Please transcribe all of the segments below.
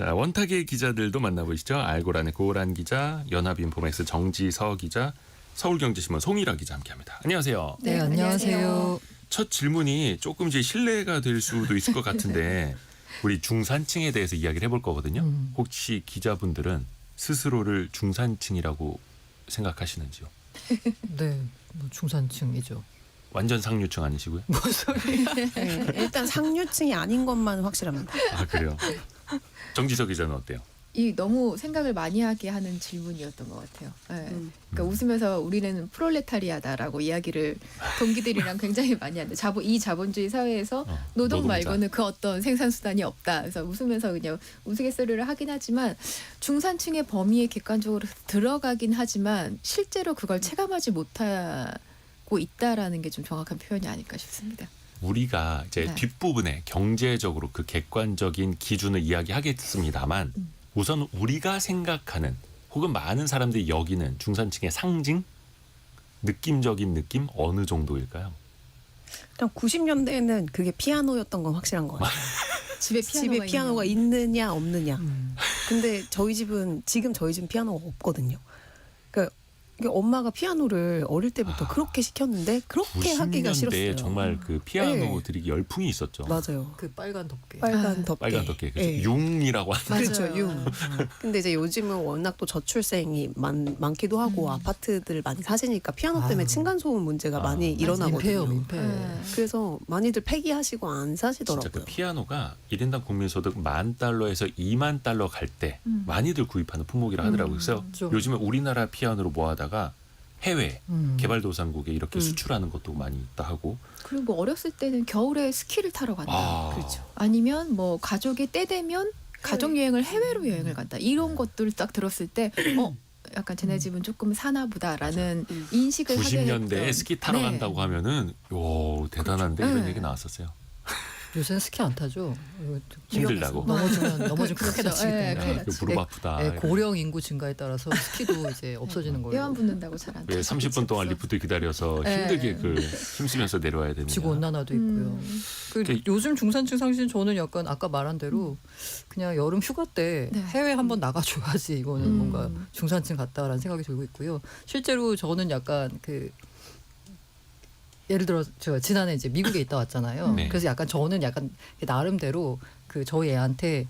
자, 원탁의 기자들도 만나보시죠. 알고란의 고란 기자, 연합인포맥스 정지서 기자, 서울경제신문 송일아 기자 함께합니다. 안녕하세요. 네, 안녕하세요. 첫 질문이 조금 이제 실례가 될 수도 있을 것 같은데 우리 중산층에 대해서 이야기를 해볼 거거든요. 혹시 기자분들은 스스로를 중산층이라고 생각하시는지요? 네, 뭐 중산층이죠. 완전 상류층 아니시고요? 뭔 소리? 네, 일단 상류층이 아닌 것만 확실합니다. 아, 그래요? 정지서 기자는 어때요? 이 너무 생각을 많이 하게 하는 질문이었던 것 같아요. 네. 그러니까 웃으면서 우리는 프롤레타리아다라고 이야기를 동기들이랑 굉장히 많이 하는데 이 자본주의 사회에서 노동 노동자. 말고는 그 어떤 생산수단이 없다. 그래서 웃으면서 그냥 우스갯소리를 하긴 하지만 중산층의 범위에 객관적으로 들어가긴 하지만 실제로 그걸 체감하지 못하고 있다라는 게 좀 정확한 표현이 아닐까 싶습니다. 우리가 이제 네. 뒷부분에 경제적으로 그 객관적인 기준을 이야기하겠습니다만 우선 우리가 생각하는 혹은 많은 사람들이 여기는 중산층의 상징? 느낌적인 느낌 어느 정도일까요? 일단 90년대에는 그게 피아노였던 건 확실한 것 같아요. 집에 집에 피아노가 있느냐 없느냐. 근데 저희 집은 피아노가 없거든요. 그러니까 이게 엄마가 피아노를 어릴 때부터 그렇게 시켰는데 그렇게 하기가 90년대에 싫었어요. 정말 그 피아노 네. 들이기 열풍이 있었죠. 맞아요. 그 빨간 덮개. 빨간 덮개. 빨간 덮개. 그죠? 네. 융이라고 하는. 맞아요. 그렇죠. 융. 근데 이제 요즘은 워낙 또 저출생이 많기도 하고 아파트들 많이 사시니까 피아노 때문에 아유. 층간소음 문제가 많이 민폐요, 일어나거든요. 민폐. 네. 그래서 많이들 폐기하시고 안 진짜 사시더라고요. 그 피아노가 1인당 국민소득 $10,000에서 $20,000 갈 때 많이들 구입하는 품목이라 하더라고요. 그래서 좀. 요즘에 우리나라 피아노로 모아다가 해외 개발도상국에 이렇게 수출하는 것도 많이 있다 하고. 그리고 뭐 어렸을 때는 겨울에 스키를 타러 간다. 아. 그렇죠. 아니면 뭐 가족이 때 되면 가족 여행을 해외로 여행을 간다. 이런 것들을 딱 들었을 때 약간 쟤네 집은 조금 사나 보다라는 인식을 하게 90년대에 했던. 스키 타러 네. 간다고 하면은 요 대단한데 그렇죠. 이런 네. 얘기 나왔었어요. 요새는 스키 안 타죠. 힘들다고. 넘어지면 크게 그렇죠. 다치기 네, 때문에. 큰일 무릎 아프다. 네, 고령 인구 증가에 따라서 스키도 이제 없어지는 거예요. 뼈안 붙는다고 잘 안. 왜 30분 동안 리프트 기다려서 네. 힘들게 그 힘쓰면서 내려와야 되느냐. 지구 온난화도 있고요. 그 요즘 중산층 상신 저는 약간 아까 말한 대로 그냥 여름 휴가 때 네. 해외 한번 나가줘야지 이거는 뭔가 중산층 같다라는 생각이 들고 있고요. 실제로 저는 약간 그 예를 들어 저 지난해 이제 미국에 있다 왔잖아요. 네. 그래서 약간 저는 약간 나름대로 그 저희 애한테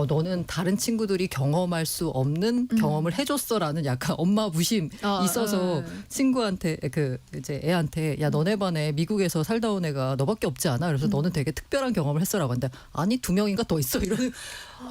너는 다른 친구들이 경험할 수 없는 경험을 해줬어라는 약간 엄마 부심 있어서 친구한테 그 이제 애한테 야 너네 반에 미국에서 살다 온 애가 너밖에 없지 않아? 그래서 너는 되게 특별한 경험을 했어라고 하는데 아니 2명인가 더 있어 이러는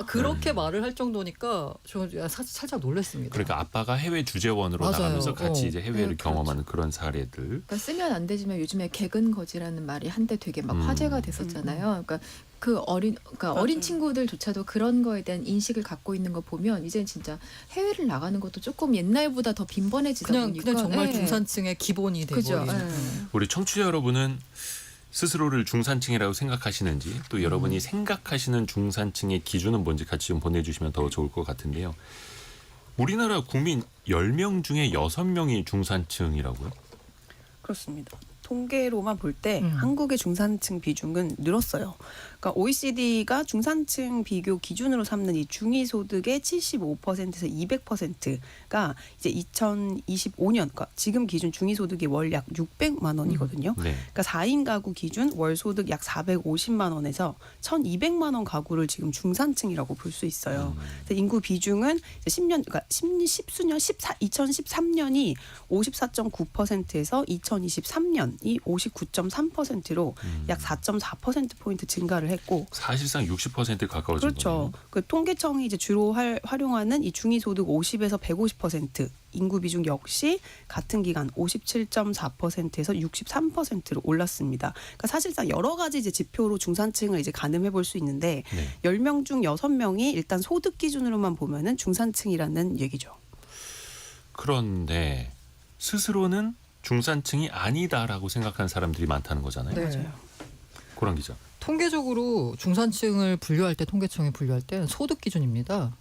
그렇게 말을 할 정도니까 저 살짝 놀랐습니다. 그러니까 아빠가 해외 주재원으로 맞아요. 나가면서 같이 이제 해외를 네, 경험하는 그런 사례들. 그러니까 쓰면 안 되지만 요즘에 개근거지라는 말이 한때 되게 막 화제가 됐었잖아요. 그러니까 그러니까 어린 친구들조차도 그런 거에 대한 인식을 갖고 있는 거 보면 이제 진짜 해외를 나가는 것도 조금 옛날보다 더 빈번해지다 보니까 그냥 정말 네. 중산층의 기본이 그죠. 되버리는. 우리 청취자 여러분은 스스로를 중산층이라고 생각하시는지 또 여러분이 생각하시는 중산층의 기준은 뭔지 같이 좀 보내주시면 더 좋을 것 같은데요. 우리나라 국민 10명 중에 6명이 중산층이라고요? 그렇습니다. 통계로만 볼 때 한국의 중산층 비중은 늘었어요. 그러니까 OECD가 중산층 비교 기준으로 삼는 이 중위소득의 75%에서 200%가 이제 2025년, 그러니까 지금 기준 중위소득이 월 약 600만 원이거든요. 네. 그러니까 4인 가구 기준 월 소득 약 450만 원에서 1,200만 원 가구를 지금 중산층이라고 볼 수 있어요. 그래서 인구 비중은 이제 2013년이 54.9%에서 2023년이 59.3%로 약 4.4%포인트 증가를 했고 사실상 60%에 가까워진 그렇죠. 거네요. 그 통계청이 이제 주로 활용하는 이 중위소득 50에서 150% 인구 비중 역시 같은 기간 57.4%에서 63%로 올랐습니다. 그러니까 사실상 여러 가지 이제 지표로 중산층을 이제 가늠해 볼 수 있는데 네. 10명 중 6명이 일단 소득 기준으로만 보면은 중산층이라는 얘기죠. 그런데 스스로는 중산층이 아니다라고 생각하는 사람들이 많다는 거잖아요. 네. 맞아요. 고란 기자. 통계적으로 중산층을 분류할 때 통계청이 분류할 때는 소득 기준입니다.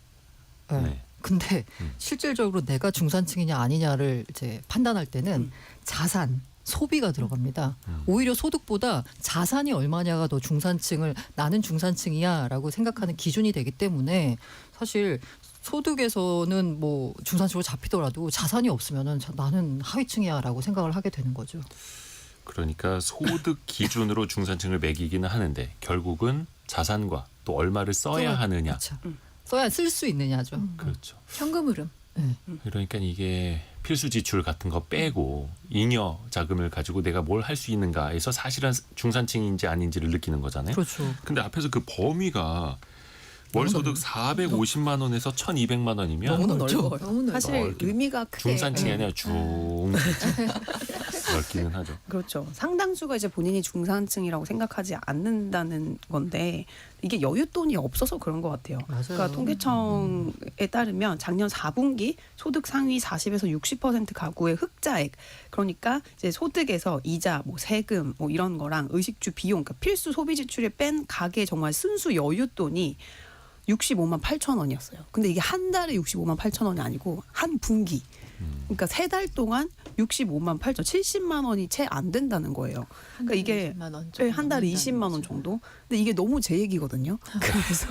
네. 네. 근데 실질적으로 내가 중산층이냐 아니냐를 이제 판단할 때는 자산, 소비가 들어갑니다. 오히려 소득보다 자산이 얼마냐가 더 중산층을 나는 중산층이야라고 생각하는 기준이 되기 때문에 사실 소득에서는 뭐 중산층으로 잡히더라도 자산이 없으면은 나는 하위층이야라고 생각을 하게 되는 거죠. 그러니까 소득 기준으로 중산층을 매기기는 하는데 결국은 자산과 또 얼마를 써야 하느냐. 그렇죠. 써야 쓸 수 있느냐죠. 그렇죠. 현금 흐름. 그러니까 이게 필수 지출 같은 거 빼고 잉여 자금을 가지고 내가 뭘 할 수 있는가에서 사실은 중산층인지 아닌지를 느끼는 거잖아요. 그렇죠. 근데 앞에서 그 범위가 월 소득 450만 원에서 1,200만 원이면 너무 넓죠. 너무 넓어. 사실 넓긴 의미가 크게 중산층이 아니라 중산층 넓기는 하죠. 그렇죠. 상당수가 이제 본인이 중산층이라고 생각하지 않는다는 건데 이게 여윳돈이 없어서 그런 것 같아요. 맞아요. 그러니까 통계청에 따르면 작년 4분기 소득 상위 40에서 60% 가구의 흑자액, 그러니까 이제 소득에서 이자, 뭐 세금, 뭐 이런 거랑 의식주 비용, 그러니까 필수 소비 지출에 뺀 가계 정말 순수 여윳돈이 65만 8천 원이었어요. 근데 이게 한 달에 65만 8천 원이 아니고 한 분기. 그러니까 3달 동안 65만 8천, 70만 원이 채 안 된다는 거예요. 그러니까 이게 20만 원 네, 한 달에 넘는다는 20만 원 거죠. 정도. 근데 이게 너무 제 얘기거든요. 그래서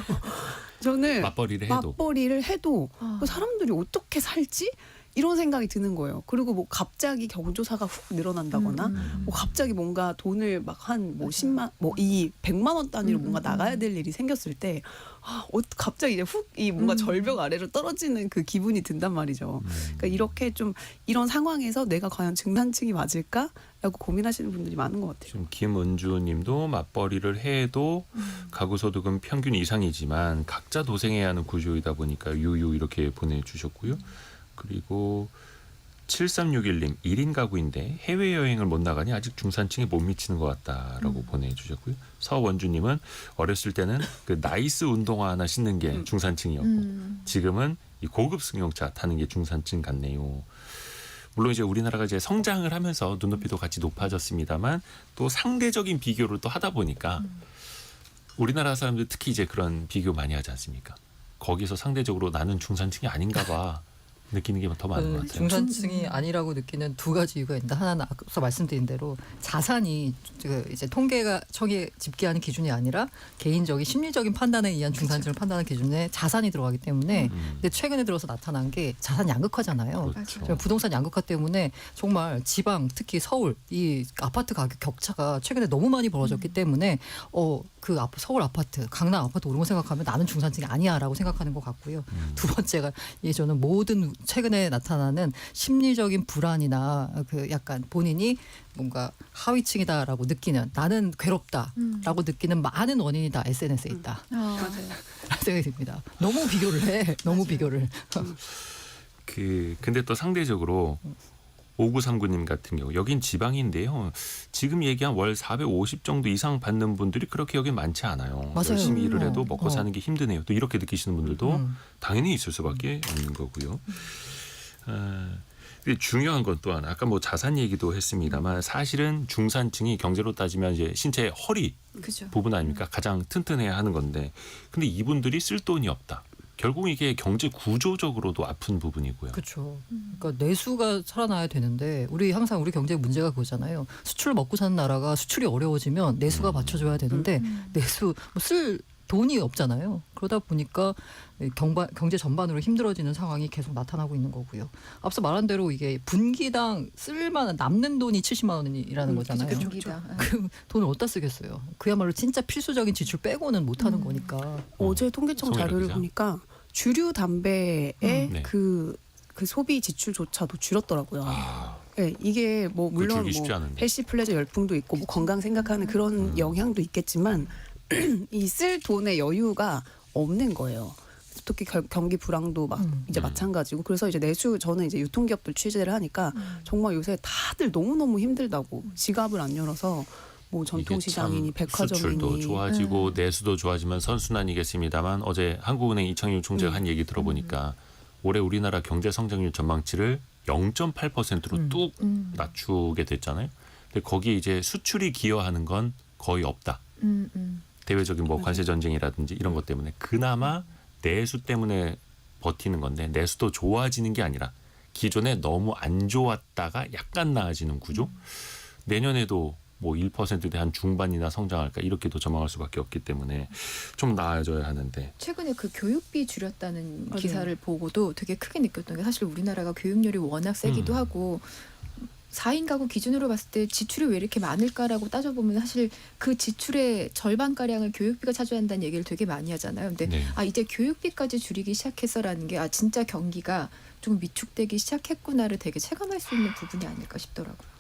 저는 맞벌이를 해도 사람들이 어떻게 살지? 이런 생각이 드는 거예요. 그리고 뭐 갑자기 경조사가 훅 늘어난다거나 뭐 갑자기 뭔가 돈을 막 한 뭐 10만 뭐 이 100만 원 단위로 뭔가 나가야 될 일이 생겼을 때 갑자기 이제 훅 이 뭔가 절벽 아래로 떨어지는 그 기분이 든단 말이죠. 그러니까 이렇게 좀 이런 상황에서 내가 과연 중산층이 맞을까라고 고민하시는 분들이 많은 것 같아요. 지금 김은주님도 맞벌이를 해도 가구 소득은 평균 이상이지만 각자 도생해야 하는 구조이다 보니까 유유 이렇게 보내주셨고요. 그리고 7361님 1인 가구인데 해외여행을 못 나가니 아직 중산층에 못 미치는 것 같다라고 보내주셨고요. 서원주님은 어렸을 때는 그 나이스 운동화 하나 신는 게 중산층이었고 지금은 이 고급 승용차 타는 게 중산층 같네요. 물론 이제 우리나라가 이제 성장을 하면서 눈높이도 같이 높아졌습니다만 또 상대적인 비교를 또 하다 보니까 우리나라 사람들 특히 이제 그런 비교 많이 하지 않습니까? 거기서 상대적으로 나는 중산층이 아닌가 봐 느끼는 게 더 많은 것 같아요. 중산층이 아니라고 느끼는 두 가지 이유가 있는데 하나는 앞서 말씀드린 대로 자산이 이제 통계가 청이 집계하는 기준이 아니라 개인적인 심리적인 판단에 의한 중산층을 판단하는 기준에 자산이 들어가기 때문에 근데 최근에 들어서 나타난 게 자산 양극화잖아요. 그렇죠. 부동산 양극화 때문에 정말 지방 특히 서울 이 아파트 가격 격차가 최근에 너무 많이 벌어졌기 때문에 그 서울 아파트 강남 아파트 오른 거 생각하면 나는 중산층이 아니야라고 생각하는 것 같고요. 두 번째가 저는 모든 최근에 나타나는 심리적인 불안이나 그 약간 본인이 뭔가 하위층이다라고 느끼는 나는 괴롭다라고 느끼는 많은 원인이 다 SNS에 있다. 맞아요. 생각이 듭니다. 너무 비교를 해. 너무 비교를. 근데 또 상대적으로 5939님 같은 경우 여긴 지방인데요. 지금 얘기한 월 450 정도 이상 받는 분들이 그렇게 여긴 많지 않아요. 맞아요. 열심히 일을 해도 먹고 사는 게 힘드네요. 또 이렇게 느끼시는 분들도 당연히 있을 수밖에 없는 거고요. 근데 중요한 건 또한 아까 뭐 자산 얘기도 했습니다만 사실은 중산층이 경제로 따지면 이제 신체의 허리 그죠. 부분 아닙니까? 가장 튼튼해야 하는 건데 근데 이분들이 쓸 돈이 없다. 결국 이게 경제 구조적으로도 아픈 부분이고요. 그렇죠. 그러니까 내수가 살아나야 되는데 우리 항상 우리 경제 문제가 그거잖아요. 수출을 먹고 사는 나라가 수출이 어려워지면 내수가 받쳐줘야 되는데 내수 쓸 돈이 없잖아요. 그러다 보니까 경제 전반으로 힘들어지는 상황이 계속 나타나고 있는 거고요. 앞서 말한 대로 이게 분기당 쓸만한 남는 돈이 70만 원이라는 거잖아요. 그쵸. 경기다. 그 돈을 어디다 쓰겠어요. 그야말로 진짜 필수적인 지출 빼고는 못 하는 거니까. 어제 통계청 송혜라 자료를 기자. 보니까 주류 담배의 네. 그 소비 지출조차도 줄었더라고요. 네, 이게 뭐 물론 줄이기 쉽지 뭐 않은데. 헬시 플레저 열풍도 있고 뭐 건강 생각하는 그런 영향도 있겠지만 이 쓸 돈의 여유가 없는 거예요. 특히 경기 불황도 이제 마찬가지고 그래서 이제 저는 이제 유통기업들 취재를 하니까 정말 요새 다들 너무너무 힘들다고 지갑을 안 열어서 뭐 전통시장이니 백화점이니 수출도 좋아지고 내수도 좋아지면 선순환이겠습니다만 어제 한국은행 이창용 총재가 한 얘기 들어보니까 올해 우리나라 경제 성장률 전망치를 0.8%로 뚝 낮추게 됐잖아요. 근데 거기에 이제 수출이 기여하는 건 거의 없다. 대외적인 뭐 관세 전쟁이라든지 이런 것 때문에 그나마 내수 때문에 버티는 건데 내수도 좋아지는 게 아니라 기존에 너무 안 좋았다가 약간 나아지는 구조. 내년에도 뭐 1%대 한 중반이나 성장할까 이렇게도 전망할 수밖에 없기 때문에 좀 나아져야 하는데 최근에 그 교육비 줄였다는 맞아요. 기사를 보고도 되게 크게 느꼈던 게 사실 우리나라가 교육열이 워낙 세기도 하고 4인 가구 기준으로 봤을 때 지출이 왜 이렇게 많을까라고 따져보면 사실 그 지출의 절반가량을 교육비가 차지한다는 얘기를 되게 많이 하잖아요. 근데 네. 이제 교육비까지 줄이기 시작했어라는 게 진짜 경기가 좀 위축되기 시작했구나를 되게 체감할 수 있는 부분이 아닐까 싶더라고요.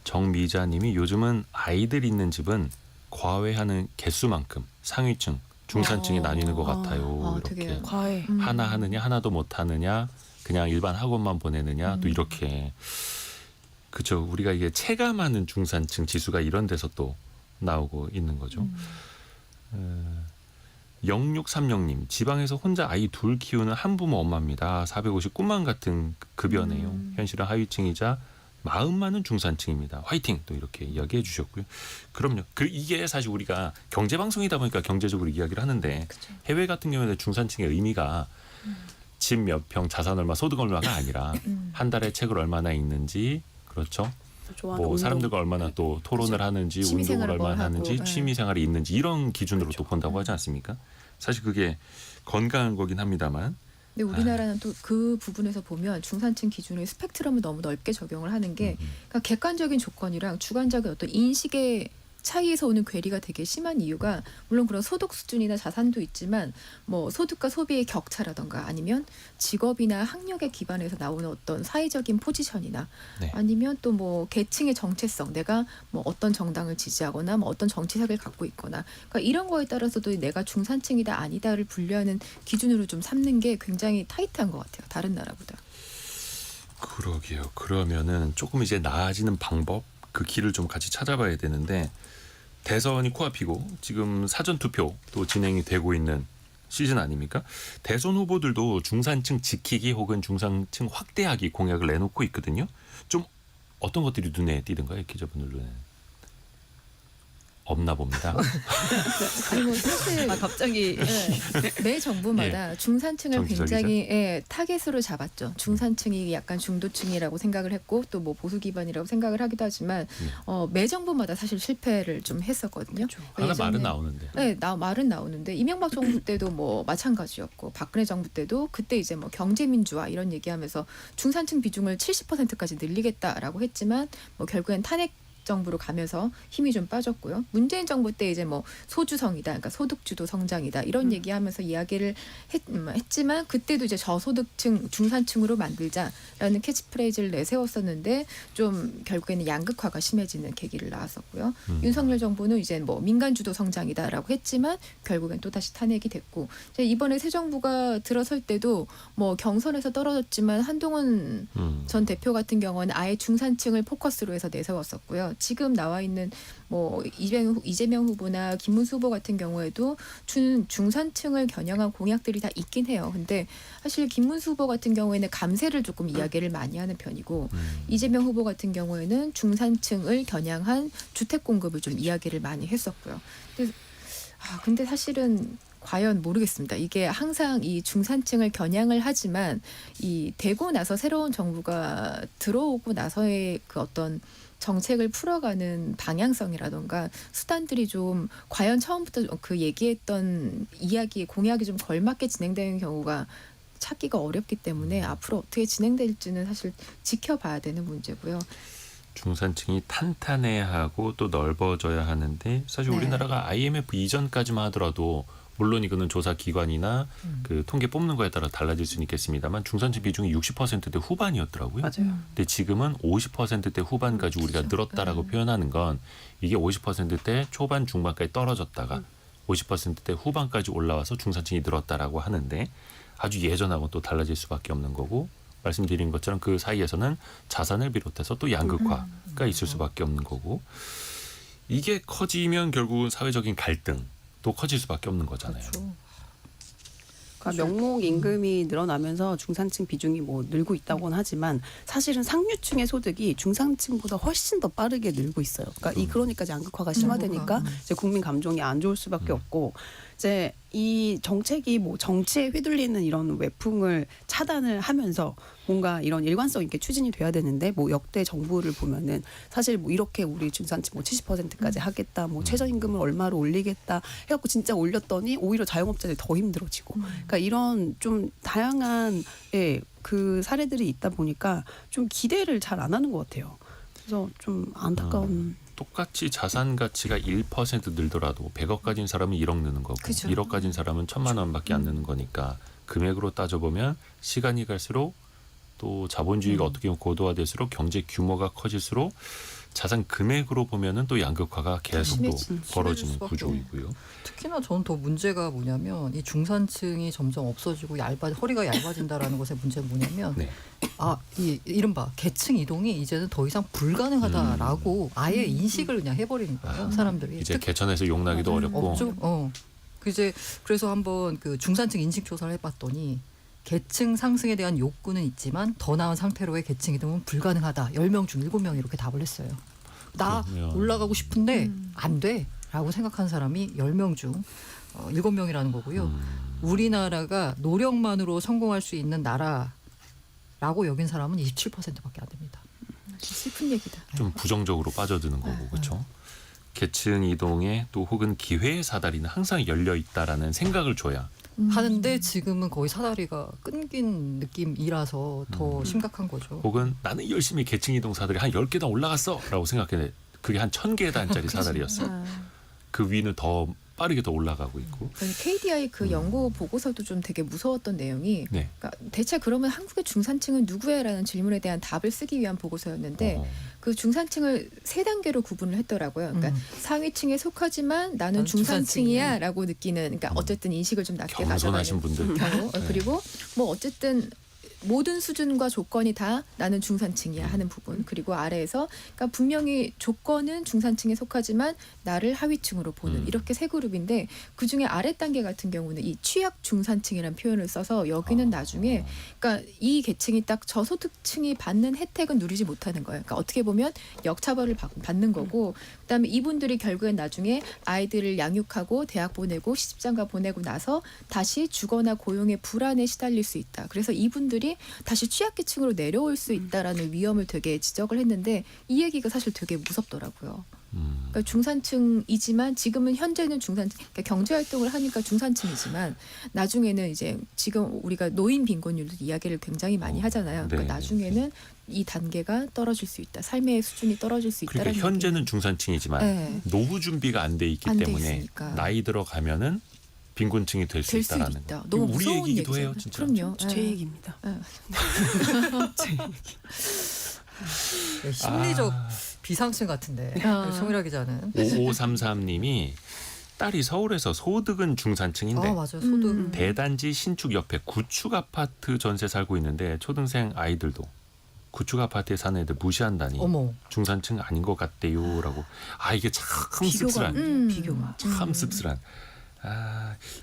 정미자님이 요즘은 아이들 있는 집은 과외하는 개수만큼 상위층, 중산층이 나뉘는 것 같아요. 이렇게 되게 과외. 하나 하느냐 하나도 못 하느냐 그냥 일반 학원만 보내느냐 또 이렇게 그죠. 우리가 이게 체감하는 중산층 지수가 이런 데서 또 나오고 있는 거죠. 0630님 지방에서 혼자 아이 둘 키우는 한부모 엄마입니다. 450 꿈만 같은 급여네요. 현실은 하위층이자 마음만은 중산층입니다. 화이팅! 또 이렇게 이야기해 주셨고요. 그럼요. 이게 사실 우리가 경제 방송이다 보니까 경제적으로 이야기를 하는데 그쵸. 해외 같은 경우에는 중산층의 의미가 집 몇 평, 자산 얼마, 소득 얼마가 아니라 한 달에 책을 얼마나 읽는지 그렇죠. 좋아하는 뭐 운동. 사람들과 얼마나 또 토론을 그쵸. 하는지 운동을 취미생활을 뭘 얼마나 하는지 하고, 취미생활이 있는지 이런 기준으로 또 본다고 하지 않습니까? 사실 그게 건강한 거긴 합니다만 근데 우리나라는 또 그 부분에서 보면 중산층 기준의 스펙트럼을 너무 넓게 적용을 하는 게 그러니까 객관적인 조건이랑 주관적인 어떤 인식의 차이에서 오는 괴리가 되게 심한 이유가 물론 그런 소득 수준이나 자산도 있지만 뭐 소득과 소비의 격차라던가 아니면 직업이나 학력에 기반해서 나오는 어떤 사회적인 포지션이나 네. 아니면 또 뭐 계층의 정체성 내가 뭐 어떤 정당을 지지하거나 뭐 어떤 정치색을 갖고 있거나 그러니까 이런 거에 따라서도 내가 중산층이다 아니다를 분류하는 기준으로 좀 삼는 게 굉장히 타이트한 것 같아요. 다른 나라보다. 그러게요. 그러면은 조금 이제 나아지는 방법 그 길을 좀 같이 찾아봐야 되는데 대선이 코앞이고 지금 사전 투표도 진행이 되고 있는 시즌 아닙니까? 대선 후보들도 중산층 지키기 혹은 중산층 확대하기 공약을 내놓고 있거든요. 좀 어떤 것들이 눈에 띄던가요, 기자분들 눈에는? 없나 봅니다. 아니 뭐 사실 갑자기 매 정부마다 중산층을 정기적이죠? 굉장히 타겟으로 잡았죠. 중산층이 약간 중도층이라고 생각을 했고 또 뭐 보수 기반이라고 생각을 하기도 하지만 매 정부마다 사실 실패를 좀 했었거든요. 하나 말은 예전에- 나오는데. 네, 말은 나오는데 이명박 정부 때도 뭐 마찬가지였고 박근혜 정부 때도 그때 이제 뭐 경제 민주화 이런 얘기하면서 중산층 비중을 70%까지 늘리겠다라고 했지만 뭐 결국엔 탄핵 정부로 가면서 힘이 좀 빠졌고요. 문재인 정부 때 이제 뭐 소주성이다, 그러니까 소득주도 성장이다 이런 얘기하면서 이야기를 했지만 그때도 이제 저소득층, 중산층으로 만들자라는 캐치프레이즈를 내세웠었는데 좀 결국에는 양극화가 심해지는 계기를 낳았었고요. 윤석열 정부는 이제 뭐 민간주도 성장이다라고 했지만 결국엔 또 다시 탄핵이 됐고 이제 이번에 새 정부가 들어설 때도 뭐 경선에서 떨어졌지만 한동훈 전 대표 같은 경우는 아예 중산층을 포커스로 해서 내세웠었고요. 지금 나와 있는 뭐 이재명 후보나 김문수 후보 같은 경우에도 중산층을 겨냥한 공약들이 다 있긴 해요. 근데 사실 김문수 후보 같은 경우에는 감세를 조금 이야기를 많이 하는 편이고 이재명 후보 같은 경우에는 중산층을 겨냥한 주택 공급을 좀 이야기를 많이 했었고요. 근데 사실은 과연 모르겠습니다. 이게 항상 이 중산층을 겨냥을 하지만 이 되고 나서 새로운 정부가 들어오고 나서의 그 어떤 정책을 풀어가는 방향성이라던가 수단들이 좀 과연 처음부터 그 얘기했던 이야기 공약이 좀 걸맞게 진행되는 경우가 찾기가 어렵기 때문에 앞으로 어떻게 진행될지는 사실 지켜봐야 되는 문제고요. 중산층이 탄탄해하고 또 넓어져야 하는데 사실 네. 우리나라가 IMF 이전까지만 하더라도 물론 이거는 조사 기관이나 그 통계 뽑는 거에 따라 달라질 수는 있겠습니다만 중산층 비중이 60%대 후반이었더라고요. 맞아요. 근데 지금은 50%대 후반까지 우리가 늘었다라고 표현하는 건 이게 50%대 초반 중반까지 떨어졌다가 50%대 후반까지 올라와서 중산층이 늘었다라고 하는데 아주 예전하고 또 달라질 수밖에 없는 거고 말씀드린 것처럼 그 사이에서는 자산을 비롯해서 또 양극화가 있을 수밖에 없는 거고 이게 커지면 결국은 사회적인 갈등도 커질 수밖에 없는 거잖아요. 그렇죠. 그러니까 명목 임금이 늘어나면서 중산층 비중이 뭐 늘고 있다고는 하지만 사실은 상류층의 소득이 중산층보다 훨씬 더 빠르게 늘고 있어요. 그러니까 그러니까 이제 양극화가 심화되니까 이제 국민 감정이 안 좋을 수밖에 없고 이제 이 정책이 뭐 정치에 휘둘리는 이런 외풍을 차단을 하면서 뭔가 이런 일관성 있게 추진이 돼야 되는데 뭐 역대 정부를 보면은 사실 뭐 이렇게 우리 중산층 뭐 70%까지 하겠다, 뭐 최저임금을 얼마로 올리겠다 해갖고 진짜 올렸더니 오히려 자영업자들이 더 힘들어지고, 그러니까 이런 좀 다양한 그 사례들이 있다 보니까 좀 기대를 잘 안 하는 것 같아요. 그래서 좀 안타까운. 똑같이 자산 가치가 1% 늘더라도 100억 가진 사람은 1억 느는 거고 그죠. 1억 가진 사람은 1,000만 원밖에 안 느는 거니까 금액으로 따져보면 시간이 갈수록 또 자본주의가 어떻게 보면 고도화될수록 경제 규모가 커질수록 자산 금액으로 보면은 또 양극화가 계속 또 벌어지는 수밖에 구조이고요. 특히나 저는 더 문제가 뭐냐면 이 중산층이 점점 없어지고 허리가 얇아진다라는 것의 문제는 뭐냐면 네. 이 이른바 계층 이동이 이제는 더 이상 불가능하다라고 아예 인식을 그냥 해버리는 거예요. 사람들이. 이제 개천에서 용나기도 어렵고 없죠. 그래서 한번 그 중산층 인식 조사를 해봤더니 계층 상승에 대한 욕구는 있지만 더 나은 상태로의 계층 이동은 불가능하다. 10명 중 7명이 이렇게 답을 했어요. 나 그러면- 올라가고 싶은데 안 돼. 라고 생각하는 사람이 10명 중 7명이라는 거고요. 우리나라가 노력만으로 성공할 수 있는 나라라고 여긴 사람은 27%밖에 안 됩니다. 슬픈 얘기다. 좀 부정적으로 빠져드는 거고 그렇죠. 계층 이동에 또 혹은 기회의 사다리는 항상 열려 있다라는 생각을 줘야 하는데 지금은 거의 사다리가 끊긴 느낌이라서 더 심각한 거죠. 혹은 나는 열심히 계층 이동 사다리 한 10계단 올라갔어 라고 생각했는데 그게 한 1,000계단짜리 사다리였어. 그 위는 더 빠르게 더 올라가고 있고. KDI 그 연구 보고서도 좀 되게 무서웠던 내용이 네. 그러니까 대체 그러면 한국의 중산층은 누구예라는 질문에 대한 답을 쓰기 위한 보고서였는데 그 중산층을 3단계로 구분을 했더라고요. 그러니까 상위층에 속하지만 나는 나는 중산층이야라고 느끼는, 그러니까 어쨌든 인식을 좀 낮게 겸손하신 가져가는 분들. 경우. 네. 그리고 뭐 어쨌든 모든 수준과 조건이 다 나는 중산층이야 하는 부분. 그리고 아래에서 그러니까 분명히 조건은 중산층에 속하지만 나를 하위층으로 보는 이렇게 3그룹인데 그중에 아래 단계 같은 경우는 이 취약 중산층이라는 표현을 써서 여기는 나중에 그러니까 이 계층이 딱 저소득층이 받는 혜택은 누리지 못하는 거예요. 그러니까 어떻게 보면 역차별을 받는 거고, 그다음에 이분들이 결국엔 나중에 아이들을 양육하고 대학 보내고 시집장가 보내고 나서 다시 주거나 고용의 불안에 시달릴 수 있다. 그래서 이분들이 다시 취약계층으로 내려올 수 있다라는 위험을 되게 지적을 했는데 이 얘기가 사실 되게 무섭더라고요. 그러니까 중산층이지만 지금은 현재는 중산층, 그러니까 경제활동을 하니까 중산층이지만 나중에는 이제 지금 우리가 노인 빈곤율도 이야기를 굉장히 많이 하잖아요. 그러니까 네. 나중에는 이 단계가 떨어질 수 있다. 삶의 수준이 떨어질 수 있다라는 그러니까 현재는 중산층이지만 네. 노후 준비가 안 돼 있기 안돼 때문에 있으니까. 나이 들어가면은 빈곤층이 될 수 될 수 있다라는 있다. 거. 너무 우리 무서운 얘기기도 얘기잖아요. 해요, 진짜. 그럼요. 제 얘기입니다. 네, 심리적 아. 비상층 같은데 송일아 기자는. 5533님이 딸이 서울에서 소득은 중산층인데 맞아요. 소득. 대단지 신축 옆에 구축 아파트 전세 살고 있는데 초등생 아이들도 구축 아파트에 사는 애들 무시한다니 어머. 중산층 아닌 것 같대요라고. 이게 참 비교가 씁쓸한. 비교가. 참 씁쓸한.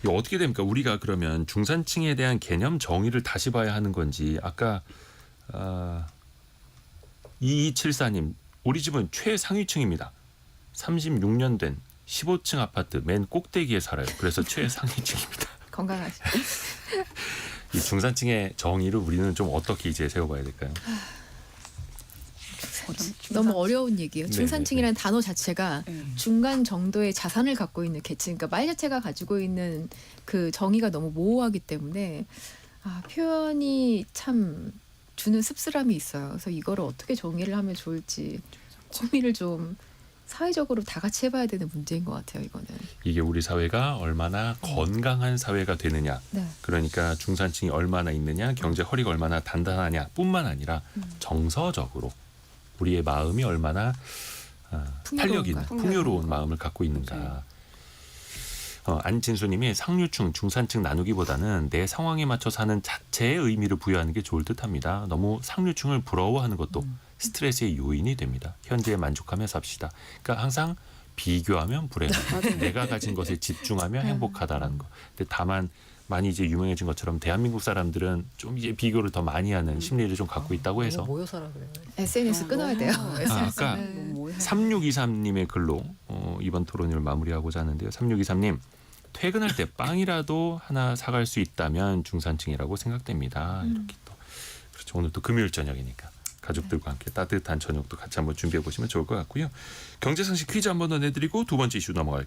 이거 어떻게 됩니까? 우리가 그러면 중산층에 대한 개념 정의를 다시 봐야 하는 건지. 아까 2274님 우리 집은 최상위층입니다. 36년 된 15층 아파트 맨 꼭대기에 살아요. 그래서 최상위층입니다. 건강하시. 이 중산층의 정의를 우리는 좀 어떻게 이제 세워봐야 될까요? 너무 어려운 얘기예요. 네, 중산층이라는 단어 자체가 중간 정도의 자산을 갖고 있는 계층, 그러니까 말 자체가 가지고 있는 그 정의가 너무 모호하기 때문에 표현이 참 주는 씁쓸함이 있어요. 그래서 이거를 어떻게 정의를 하면 좋을지 고민을 좀 사회적으로 다 같이 해봐야 되는 문제인 것 같아요. 이거는. 이게 우리 사회가 얼마나 건강한 사회가 되느냐. 네. 그러니까 중산층이 얼마나 있느냐, 경제 허리가 얼마나 단단하냐 뿐만 아니라 정서적으로 우리의 마음이 얼마나 탄력 있는, 풍요로운 마음을 갖고 있는가. 안진수님이 상류층, 중산층 나누기보다는 내 상황에 맞춰 사는 자체의 의미를 부여하는 게 좋을 듯합니다. 너무 상류층을 부러워하는 것도 스트레스의 요인이 됩니다. 현재에 만족하며 삽시다. 그러니까 항상 비교하면 불행. 내가 가진 것에 집중하며 행복하다라는 거. 근데 다만 많이 이제 유명해진 것처럼 대한민국 사람들은 좀 이제 비교를 더 많이 하는 심리를 좀 갖고 있다고 해서 모여 살아 그래요. SNS 끊어야 돼요. 아까 3623님의 글로 이번 토론을 마무리하고자 하는데요. 3623님 퇴근할 때 빵이라도 하나 사갈 수 있다면 중산층이라고 생각됩니다. 이렇게 또 그렇죠. 오늘 또 금요일 저녁이니까 가족들과 함께 따뜻한 저녁도 같이 한번 준비해 보시면 좋을 것 같고요. 경제상식 퀴즈 한 번 더 내드리고 두 번째 이슈 넘어갈게요.